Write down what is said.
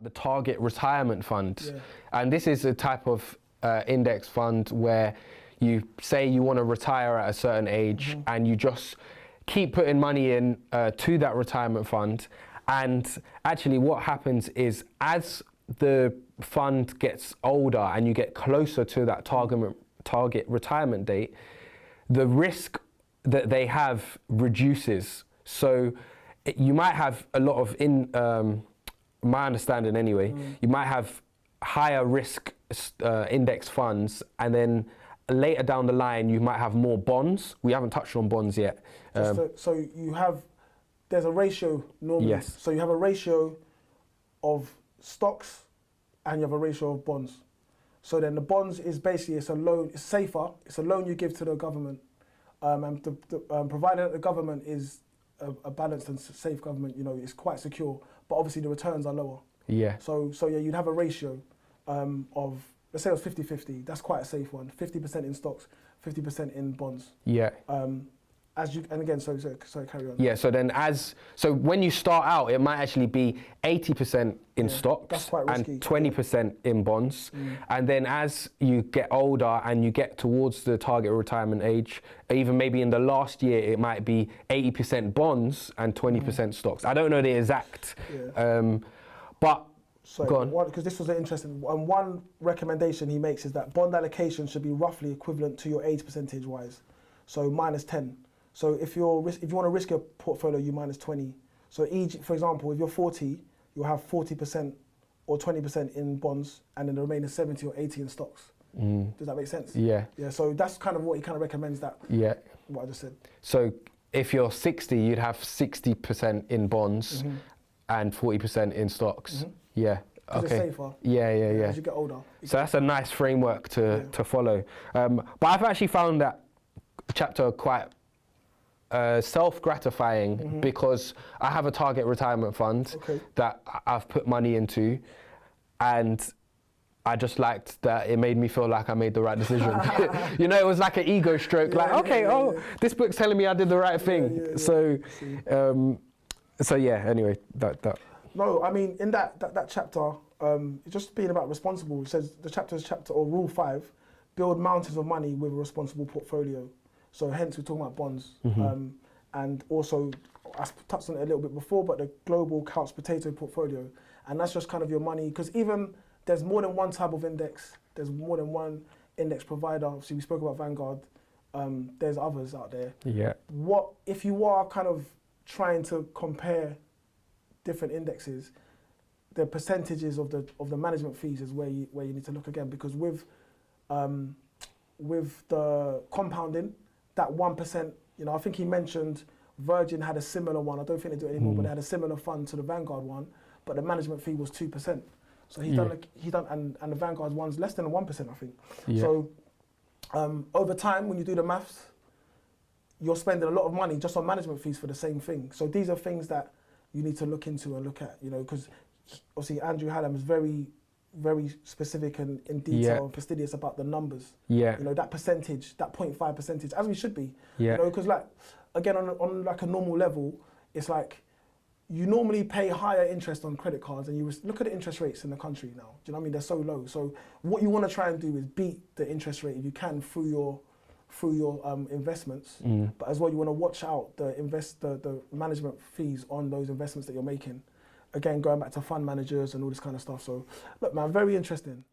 the target retirement fund. Yeah. And this is a type of index fund where you say you want to retire at a certain age, and you just keep putting money in to that retirement fund. And actually what happens is, as the fund gets older and you get closer to that target retirement date, the risk that they have reduces. So you might have a lot of, my understanding anyway, you might have higher risk index funds, and then later down the line you might have more bonds. We haven't touched on bonds yet. So you have, there's a ratio normally. Yes. So you have a ratio of stocks and you have a ratio of bonds. So then the bonds is basically, it's a loan, it's safer, it's a loan you give to the government. And provided that the government is a balanced and safe government, you know, it's quite secure, but obviously the returns are lower. Yeah. So yeah, you'd have a ratio of, let's say it was 50-50, that's quite a safe one. 50% in stocks, 50% in bonds. Yeah. And again, sorry, carry on. Yeah, so then so when you start out, it might actually be 80% in stocks that's quite risky, and 20% in bonds. And then as you get older and you get towards the target retirement age, even maybe in the last year, it might be 80% bonds and 20% stocks. I don't know the exact, but go on. Because this was an interesting, and one recommendation he makes is that bond allocation should be roughly equivalent to your age percentage wise. So minus 10. So if you want to risk your portfolio, you minus 20. So for example, if you're 40, you'll have 40% or 20% in bonds, and then the remaining 70 or 80 in stocks. Does that make sense? Yeah. Yeah. So that's kind of what he kind of recommends. That. Yeah. What I just said. So if you're 60, you'd have 60% in bonds and 40% in stocks. Yeah. Because it's safer. Yeah. As you get older. So that's a nice framework to follow. But I've actually found that chapter quite self-gratifying because I have a target retirement fund that I've put money into, and I just liked that it made me feel like I made the right decision. You know, it was like an ego stroke, this book's telling me I did the right thing. So yeah, anyway, that. No, I mean, in that chapter, it's just being about responsible. It says the chapter or rule 5, build mountains of money with a responsible portfolio. So hence we're talking about bonds. And also, I touched on it a little bit before, but the global couch potato portfolio. And that's just kind of your money, because even there's more than one type of index. There's more than one index provider. Obviously, we spoke about Vanguard. There's others out there. Yeah. What if you are kind of trying to compare different indexes, the percentages of the management fees is where you need to look again, because with the compounding, that 1%, you know, I think he mentioned Virgin had a similar one. I don't think they do it anymore, but they had a similar fund to the Vanguard one, but the management fee was 2%. So he's done, and the Vanguard one's less than 1%, I think. Yeah. So over time, when you do the maths, you're spending a lot of money just on management fees for the same thing. So these are things that you need to look into and look at, you know, because obviously Andrew Hallam is very, very specific and in detail and fastidious about the numbers. Yeah. You know, that percentage, that 0.5%, as we should be. Yeah. You know, because like, again, on like a normal level, it's like, you normally pay higher interest on credit cards, and you look at the interest rates in the country now. Do you know what I mean? They're so low. So what you want to try and do is beat the interest rate if you can through your investments. But as well, you want to watch out the management fees on those investments that you're making. Again, going back to fund managers and all this kind of stuff. So look, man, very interesting.